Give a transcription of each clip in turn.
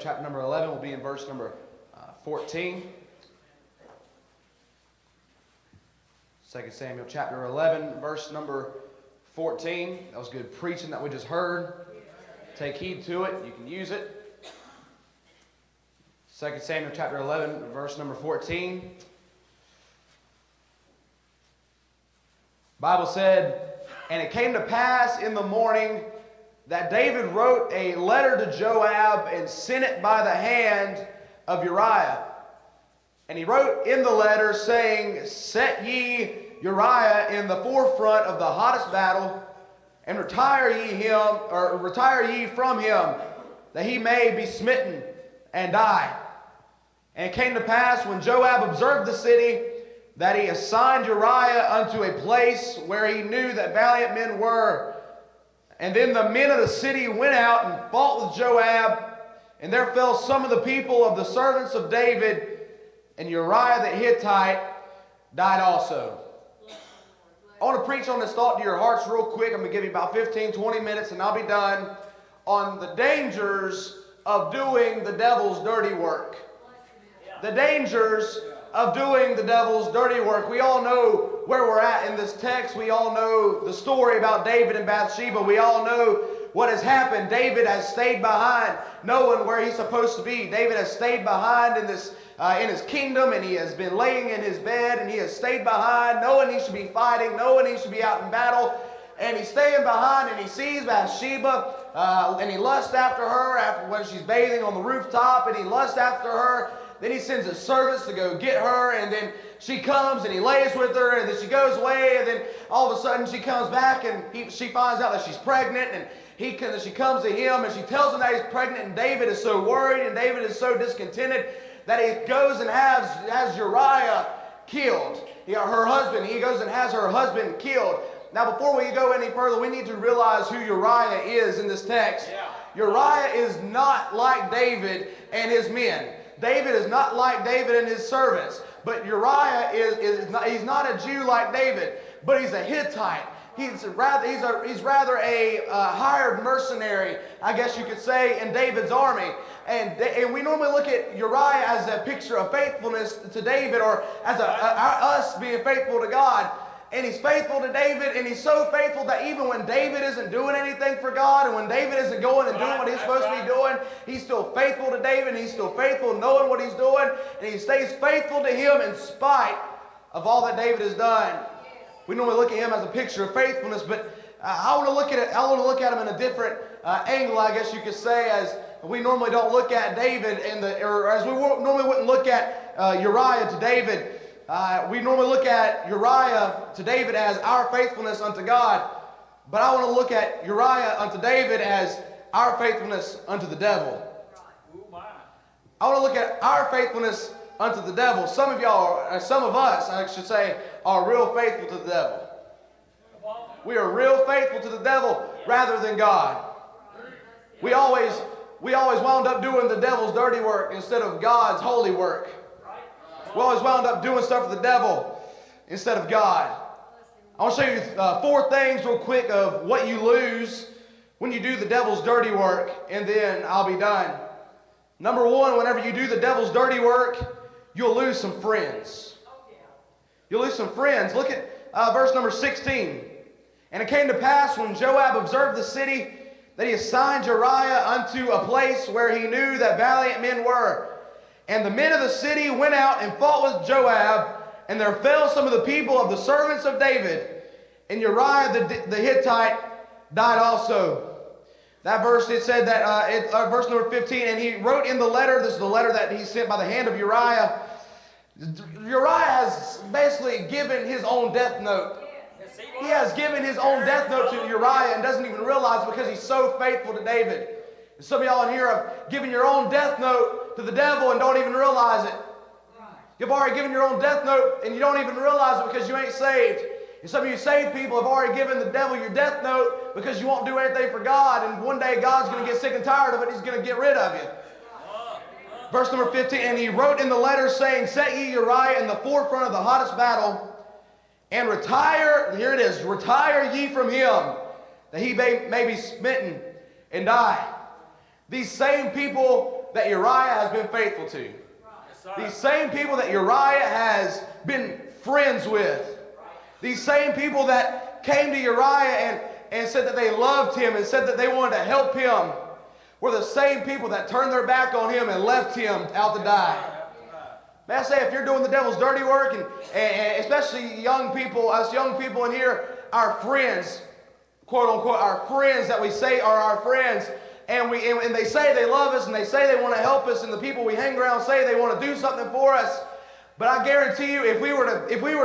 chapter number 11 will be in verse number 14. 2 Samuel chapter 11, verse number 14. That was good preaching that we just heard. Take heed to it. You can use it. 2 Samuel chapter 11, verse number 14. Bible said, "And it came to pass in the morning that David wrote a letter to Joab and sent it by the hand of Uriah. And he wrote in the letter, saying, Set ye Uriah in the forefront of the hottest battle, and retire ye from him, that he may be smitten and die. And it came to pass, when Joab observed the city, that he assigned Uriah unto a place where he knew that valiant men were. And then the men of the city went out and fought with Joab, and there fell some of the people of the servants of David, and Uriah the Hittite died also." I want to preach on this thought to your hearts real quick. I'm going to give you about 15, 20 minutes, and I'll be done, on the dangers of doing the devil's dirty work. The dangers of doing the devil's dirty work. We all know where we're at in this text. We all know the story about David and Bathsheba. We all know what has happened. David has stayed behind, knowing where he's supposed to be. David has stayed behind in his kingdom, and he has been laying in his bed, and he has stayed behind, knowing he should be fighting, knowing he should be out in battle. And he's staying behind, and he sees Bathsheba, and he lusts after her when she's bathing on the rooftop, and he lusts after her. Then he sends his servants to go get her, and then she comes and he lays with her, and then she goes away, and then all of a sudden she comes back, and she finds out that she's pregnant, and she comes to him and she tells him that he's pregnant, and David is so worried and David is so discontented that he goes and has Uriah killed. Her husband, he goes and has her husband killed. Now, before we go any further, we need to realize who Uriah is in this text. Yeah. Uriah is not like David and his men. David is not like David and his servants. But Uriah he's not a Jew like David, but he's a Hittite. He's rather a hired mercenary, I guess you could say, in David's army. And we normally look at Uriah as a picture of faithfulness to David, or as us being faithful to God. And he's faithful to David, and he's so faithful that even when David isn't doing anything for God, and when David isn't going and doing what he's supposed to be doing, he's still faithful to David, and he's still faithful knowing what he's doing, and he stays faithful to him in spite of all that David has done. We normally look at him as a picture of faithfulness, but I want to look at him in a different angle, I guess you could say, as we normally don't look at David or as we normally wouldn't look at Uriah to David. We normally look at Uriah to David as our faithfulness unto God, but I want to look at Uriah unto David as our faithfulness unto the devil. I want to look at our faithfulness unto the devil. Some of us, I should say, are real faithful to the devil. We are real faithful to the devil rather than God. We always wound up doing the devil's dirty work instead of God's holy work. We always wound up doing stuff for the devil instead of God. I want to show you 4 things real quick of what you lose when you do the devil's dirty work, and then I'll be done. Number 1, whenever you do the devil's dirty work, you'll lose some friends. You'll lose some friends. Look at verse number 16. "And it came to pass, when Joab observed the city, that he assigned Uriah unto a place where he knew that valiant men were. And the men of the city went out and fought with Joab, and there fell some of the people of the servants of David, and Uriah the Hittite died also." That verse, it said that, verse number 15, "And he wrote in the letter," this is the letter that he sent by the hand of Uriah. Uriah has basically given his own death note. He has given his own death note to Uriah and doesn't even realize it because he's so faithful to David. And some of y'all in here have given your own death note to the devil and don't even realize it. You've already given your own death note and you don't even realize it because you ain't saved. And some of you saved people have already given the devil your death note because you won't do anything for God, and one day God's going to get sick and tired of it. He's going to get rid of you. Verse number 15, "And he wrote in the letter, saying, Set ye Uriah in the forefront of the hottest battle, and retire," here it is, "retire ye from him, that he may be smitten and die." These same people people that Uriah has been faithful to. These same people that Uriah has been friends with. These same people that came to Uriah and said that they loved him and said that they wanted to help him were the same people that turned their back on him and left him out to die. May I say, if you're doing the devil's dirty work, and especially young people, us young people in here, our friends, quote unquote, our friends that we say are our friends, and they say they love us and they say they want to help us, and the people we hang around say they want to do something for us. But I guarantee you, if we were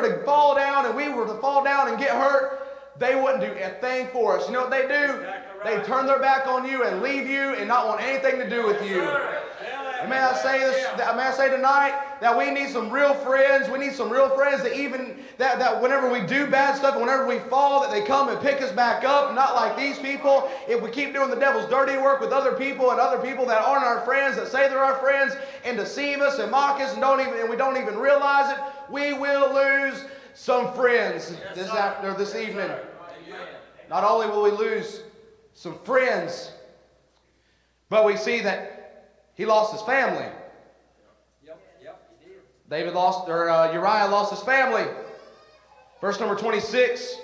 to fall down and get hurt, they wouldn't do a thing for us. You know what they do? They turn their back on you and leave you and not want anything to do with you. And may I say tonight that we need some real friends. We need some real friends that whenever we do bad stuff, whenever we fall, that they come and pick us back up. Not like these people. If we keep doing the devil's dirty work with other people and other people that aren't our friends, that say they're our friends, and deceive us and mock us, and we don't even realize it, we will lose some friends this evening. Not only will we lose some friends, but we see that he lost his family. Uriah lost his family. Verse number 26.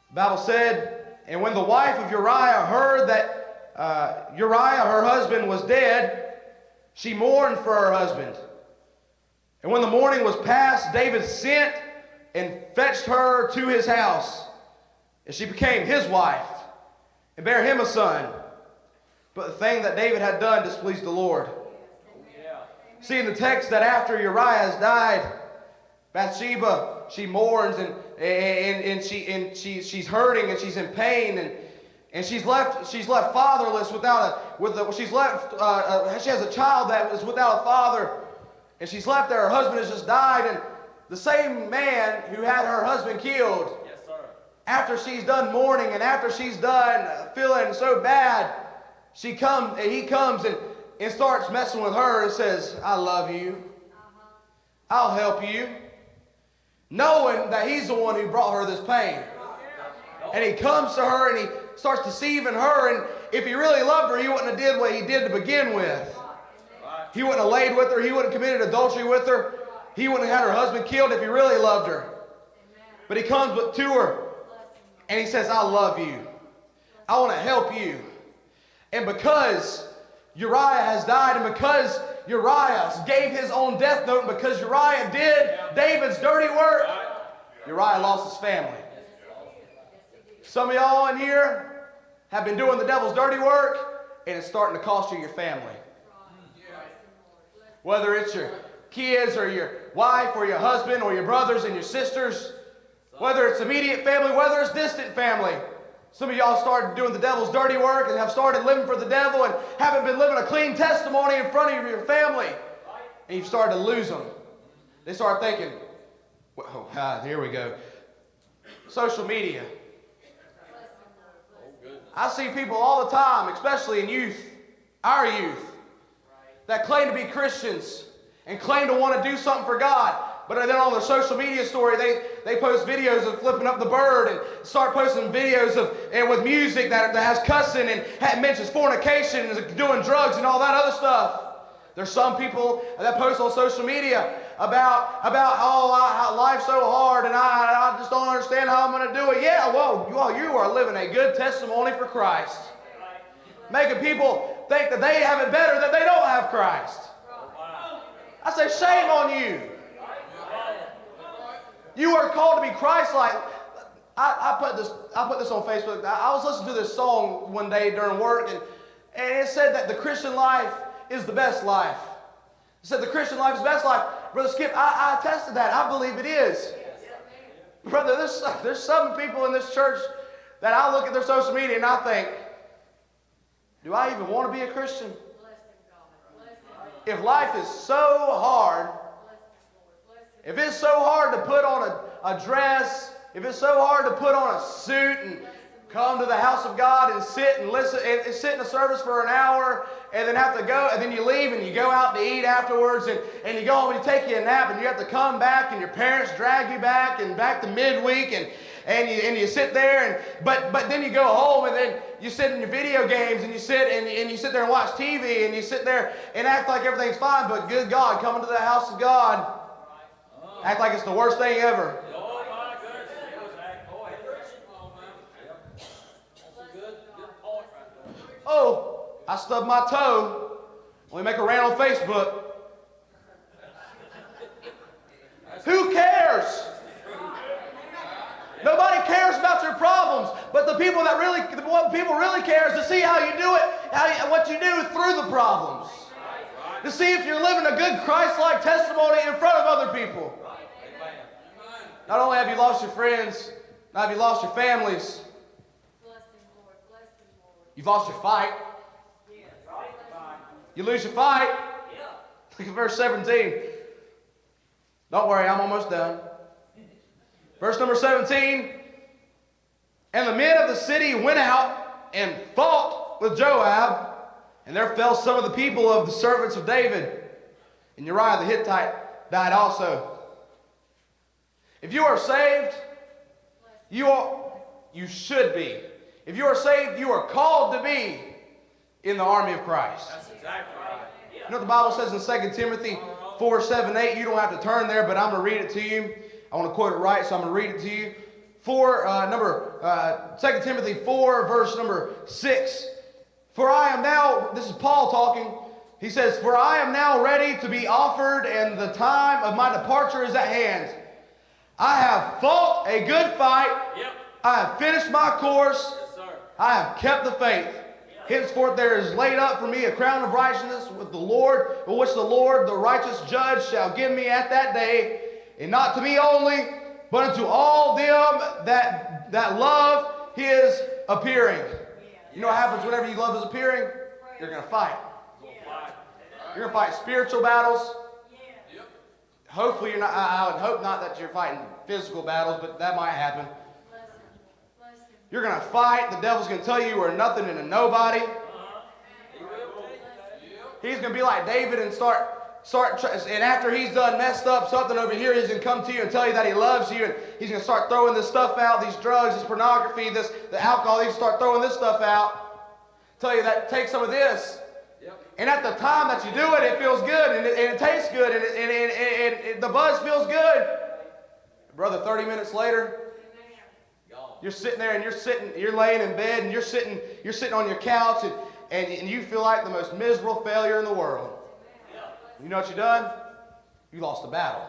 The Bible said, and when the wife of Uriah heard that Uriah, her husband, was dead, she mourned for her husband. And when the mourning was past, David sent and fetched her to his house, and she became his wife, and bare him a son. But the thing that David had done displeased the Lord. See in the text that after Uriah has died, Bathsheba, she mourns and she's hurting and she's in pain and she's left fatherless she has a child that was without a father, and she's left there. Her husband has just died, and the same man who had her husband killed, after she's done mourning and after she's done feeling so bad, he comes and starts messing with her and says, I love you. I'll help you. Knowing that he's the one who brought her this pain. And he comes to her and he starts deceiving her. And if he really loved her, he wouldn't have did what he did to begin with. He wouldn't have laid with her. He wouldn't have committed adultery with her. He wouldn't have had her husband killed if he really loved her. But he comes to her and he says, I love you. I want to help you. And because Uriah has died, and because Uriah gave his own death note, and because Uriah did David's dirty work, Uriah lost his family. Some of y'all in here have been doing the devil's dirty work, and it's starting to cost you your family. Whether it's your kids or your wife or your husband or your brothers and your sisters, whether it's immediate family, whether it's distant family. Some of y'all started doing the devil's dirty work and have started living for the devil and haven't been living a clean testimony in front of your family. And you've started to lose them. They start thinking, here we go. Social media. I see people all the time, especially in youth, our youth, that claim to be Christians and claim to want to do something for God. But then on their social media story, they post videos of flipping up the bird and start posting videos with music that has cussing and mentions fornication and doing drugs and all that other stuff. There's some people that post on social media about how life's so hard and I just don't understand how I'm going to do it. Yeah, well, you are living a good testimony for Christ. Making people think that they have it better, that they don't have Christ. I say, shame on you. You are called to be Christ-like. I put this on Facebook. I was listening to this song one day during work, and it said that the Christian life is the best life. It said the Christian life is the best life. Brother Skip, I attested that. I believe it is. Brother, there's some people in this church that I look at their social media and I think, do I even want to be a Christian? If life is so hard, if it's so hard to put on a dress, if it's so hard to put on a suit and come to the house of God and sit and listen and sit in a service for an hour and then have to go, and then you leave and you go out to eat afterwards and you go home and you take you a nap and you have to come back and your parents drag you back to midweek and you sit there but then you go home and you sit in your video games and you sit there and watch TV and you sit there and act like everything's fine, but good God, coming to the house of God, act like it's the worst thing ever. Oh my goodness, Zack. Go ahead. That's a good point right there. Oh, I stubbed my toe. Let me make a rant on Facebook. Who cares? Nobody cares about your problems, but what people really care is to see how you do it, what you do through the problems. To see if you're living a good Christ-like testimony in front of other people. Not only have you lost your friends, not have you lost your families, you've lost your fight. You lose your fight. Look at verse 17. Don't worry, I'm almost done. Verse number 17. And the men of the city went out and fought with Joab, and there fell some of the people of the servants of David. And Uriah the Hittite died also. If you are saved, you should be. If you are saved, you are called to be in the army of Christ. That's exactly right. You know what the Bible says in 2 Timothy 4, 7, 8? You don't have to turn there, but I'm going to read it to you. I want to quote it right, so I'm going to read it to you. 2 Timothy 4, verse number 6. For I am now, this is Paul talking, he says, for I am now ready to be offered, and the time of my departure is at hand. I have fought a good fight. Yep. I have finished my course. Yes, sir. I have kept the faith. Henceforth there is laid up for me a crown of righteousness with the Lord, which the Lord, the righteous judge, shall give me at that day, and not to me only, but unto all them that love his appearing. You know what happens whenever you love his appearing? You're going to fight. You're going to fight spiritual battles. Hopefully you're not, I would hope not that you're fighting physical battles, but that might happen. You're going to fight. The devil's going to tell you are nothing and a nobody. He's going to be like David and and after he's done messed up something over here, he's going to come to you and tell you that he loves you, and he's going to start throwing this stuff out, these drugs, this pornography, the alcohol. He's going to start throwing this stuff out. Tell you that take some of this. And at the time that you do it, it feels good, and it tastes good, and the buzz feels good. Brother, 30 minutes later, you're sitting there and you're laying in bed and you're sitting on your couch and you feel like the most miserable failure in the world. You know what you've done? You lost the battle.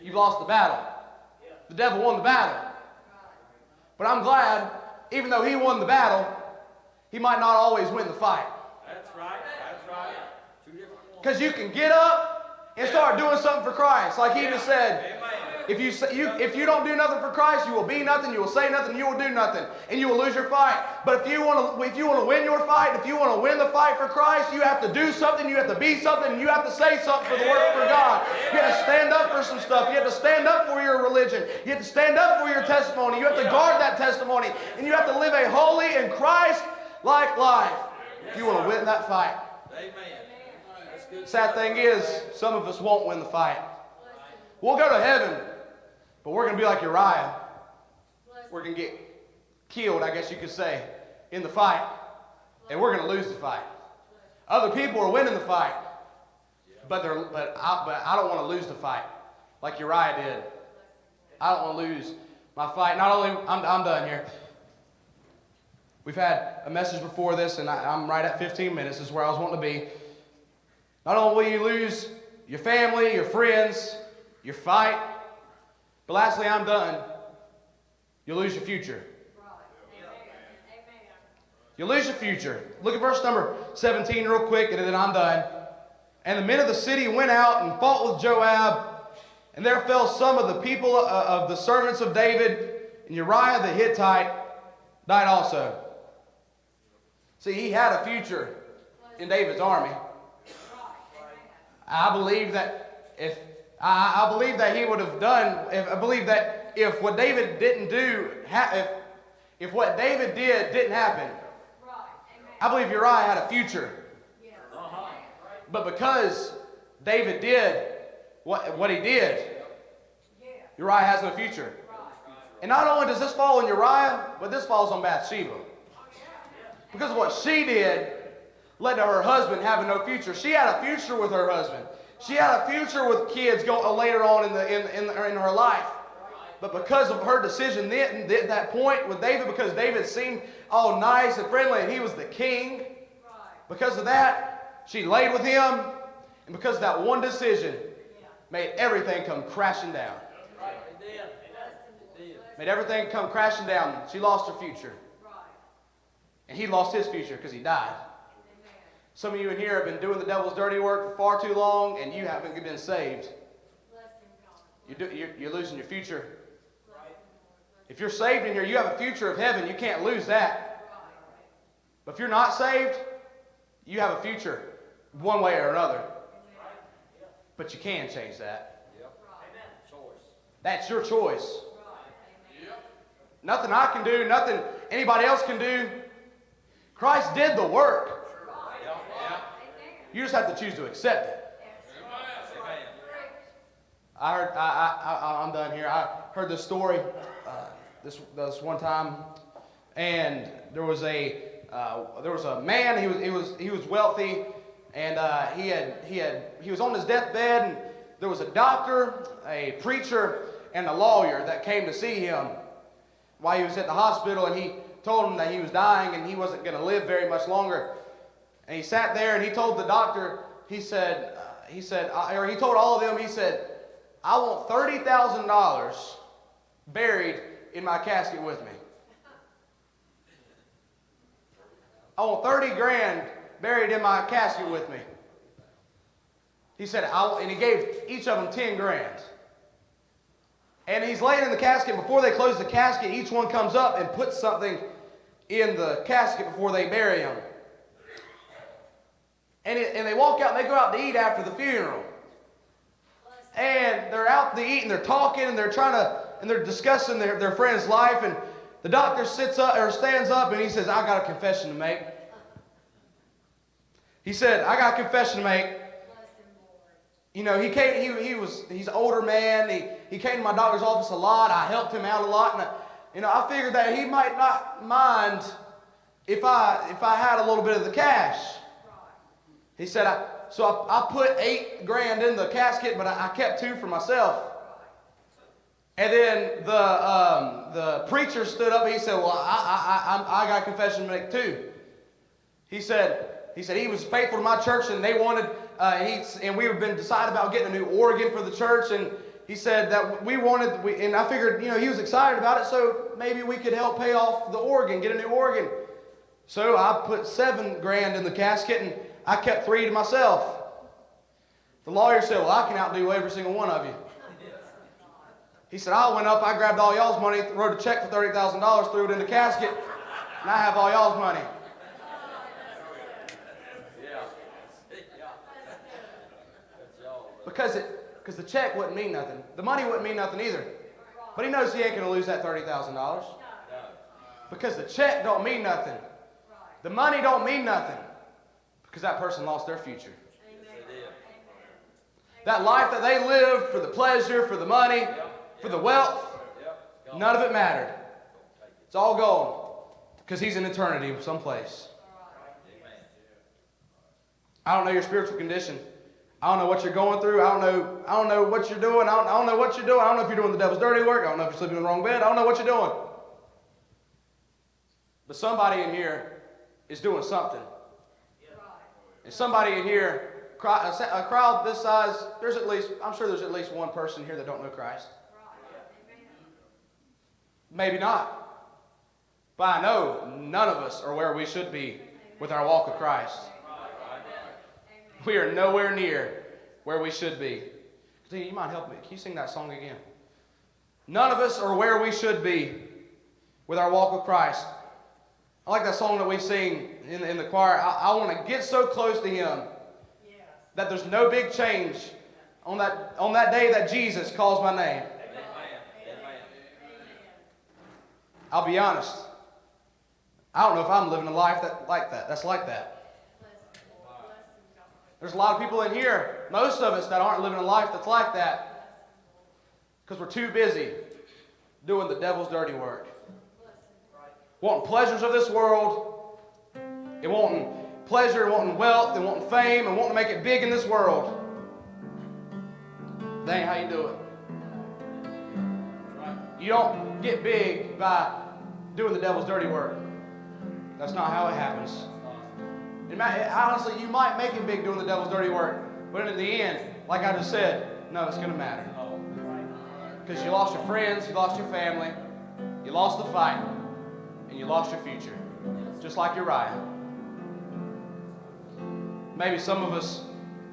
You lost the battle. The devil won the battle. But I'm glad, even though he won the battle, he might not always win the fight. That's right. That's right. Two different ones. Because you can get up and start doing something for Christ. Like he just said, if you don't do nothing for Christ, you will be nothing, you will say nothing, you will do nothing, and you will lose your fight. But if you want to win your fight, if you want to win the fight for Christ, you have to do something, you have to be something, and you have to say something for the work for God. You have to stand up for some stuff. You have to stand up for your religion. You have to stand up for your testimony. You have to guard that testimony, and you have to live a holy and Christ-like life if you want to win that fight. Amen. That's good. Sad thing is, some of us won't win the fight. We'll go to heaven, but we're going to be like Uriah. We're going to get killed, I guess you could say, in the fight. And we're going to lose the fight. Other people are winning the fight. But I don't want to lose the fight like Uriah did. I don't want to lose my fight. Not only, I'm done here. We've had a message before this, and I'm right at 15 minutes. This is where I was wanting to be. Not only will you lose your family, your friends, your fight, but lastly, I'm done. You'll lose your future. You'll lose your future. Look at verse number 17 real quick, and then I'm done. And the men of the city went out and fought with Joab, and there fell some of the people of the servants of David, and Uriah the Hittite died also. See, he had a future in David's army. I believe that he would have done. I believe that if what David didn't do, if what David didn't happen, I believe Uriah had a future. But because David did what he did, Uriah has no future. And not only does this fall on Uriah, but this falls on Bathsheba. because of what she did led to her husband having no future. She had a future with her husband. She had a future with kids later on in her life. But because of her decision at that point with David, because David seemed all nice and friendly and he was the king, because of that, she laid with him. And because of that one decision, made everything come crashing down. Made everything come crashing down. She lost her future. And he lost his future because he died. Some of you in here have been doing the devil's dirty work for far too long, and you haven't been saved. You're losing your future. If you're saved in here, you have a future of heaven. You can't lose that. But if you're not saved, you have a future one way or another. But you can change that. That's your choice. Nothing I can do, nothing anybody else can do. Christ did the work. You just have to choose to accept it. I'm done here. I heard this story this one time, and there was a man. He was wealthy, and he was on his deathbed, and there was a doctor, a preacher, and a lawyer that came to see him while he was at the hospital, and he told him that he was dying and he wasn't going to live very much longer. And he sat there and he told the doctor, he told all of them, he said, I want $30,000 buried in my casket with me. I want 30 grand buried in my casket with me. He said, and he gave each of them 10 grand. And he's laying in the casket. Before they close the casket, each one comes up and puts something in the casket before they bury him. And they walk out and they go out to eat after the funeral. And they're out to eat and they're talking and they're discussing their friend's life. And the doctor stands up and he says, I got a confession to make. He said, I got a confession to make. You know, he's an older man. He came to my doctor's office a lot. I helped him out a lot. And I figured that he might not mind if I had a little bit of the cash. He said, I put 8 grand in the casket, but I kept 2 for myself. And then the preacher stood up and he said, well, I got a confession to make too. He said he was faithful to my church, and they wanted, and we have been decided about getting a new organ for the church, and he said that and I figured, he was excited about it, so maybe we could help pay off the organ, get a new organ. So I put 7 grand in the casket, and I kept 3 to myself. The lawyer said, well, I can outdo every single one of you. He said, I went up, I grabbed all y'all's money, wrote a check for $30,000, threw it in the casket, and I have all y'all's money. Because the check wouldn't mean nothing. The money wouldn't mean nothing either. But he knows he ain't going to lose that $30,000. Because the check don't mean nothing. The money don't mean nothing. Because that person lost their future. That life that they lived for the pleasure, for the money, for the wealth, none of it mattered. It's all gone. Because he's in eternity someplace. I don't know your spiritual condition. I don't know what you're going through. I don't know what you're doing. I don't know what you're doing. I don't know if you're doing the devil's dirty work. I don't know if you're sleeping in the wrong bed. I don't know what you're doing. But somebody in here is doing something. And somebody in here, a crowd this size, I'm sure there's at least one person here that don't know Christ. Maybe not. But I know none of us are where we should be with our walk with Christ. We are nowhere near where we should be. You might help me. Can you sing that song again? None of us are where we should be with our walk with Christ. I like that song that we sing in the choir. I want to get so close to Him that there's no big change on that day that Jesus calls my name. I'll be honest. I don't know if I'm living a life that's like that. There's a lot of people in here, most of us, that aren't living a life that's like that because we're too busy doing the devil's dirty work. Wanting pleasures of this world and wanting pleasure, and wanting wealth, and wanting fame, and wanting to make it big in this world. That ain't how you do it. You don't get big by doing the devil's dirty work. That's not how it happens. Honestly, you might make it big doing the devil's dirty work, but in the end, like I just said, no, it's going to matter. Because you lost your friends, you lost your family, you lost the fight, and you lost your future. Just like Uriah. Maybe some of us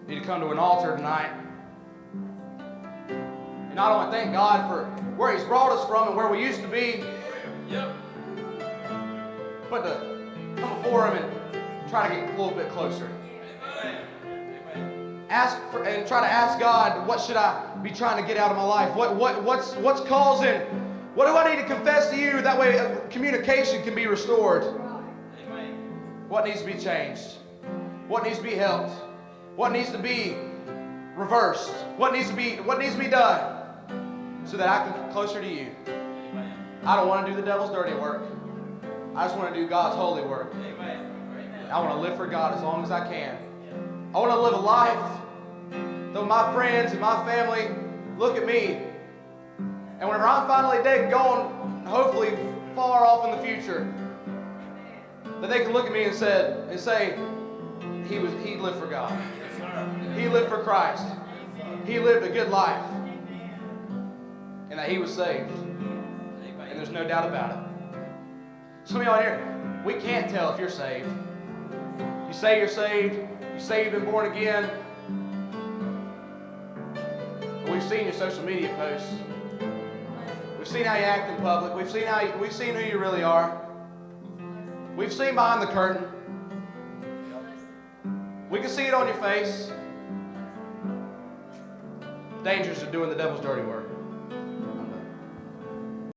need to come to an altar tonight and not only thank God for where He's brought us from and where we used to be, but to come before Him and try to get a little bit closer. And try to ask God, what should I be trying to get out of my life? What's causing? What do I need to confess to you? That way communication can be restored. What needs to be changed? What needs to be helped? What needs to be reversed? What needs to be done so that I can get closer to you? I don't want to do the devil's dirty work. I just want to do God's holy work. I want to live for God as long as I can. I want to live a life though my friends and my family look at me, and whenever I'm finally dead and gone, hopefully far off in the future, that they can look at me and say, he lived for God. He lived for Christ. He lived a good life. And that he was saved. And there's no doubt about it. Some of y'all here, we can't tell if you're saved. You say you're saved. You say you've been born again. But we've seen your social media posts. We've seen how you act in public. We've seen who you really are. We've seen behind the curtain. We can see it on your face. Dangers of doing the devil's dirty work.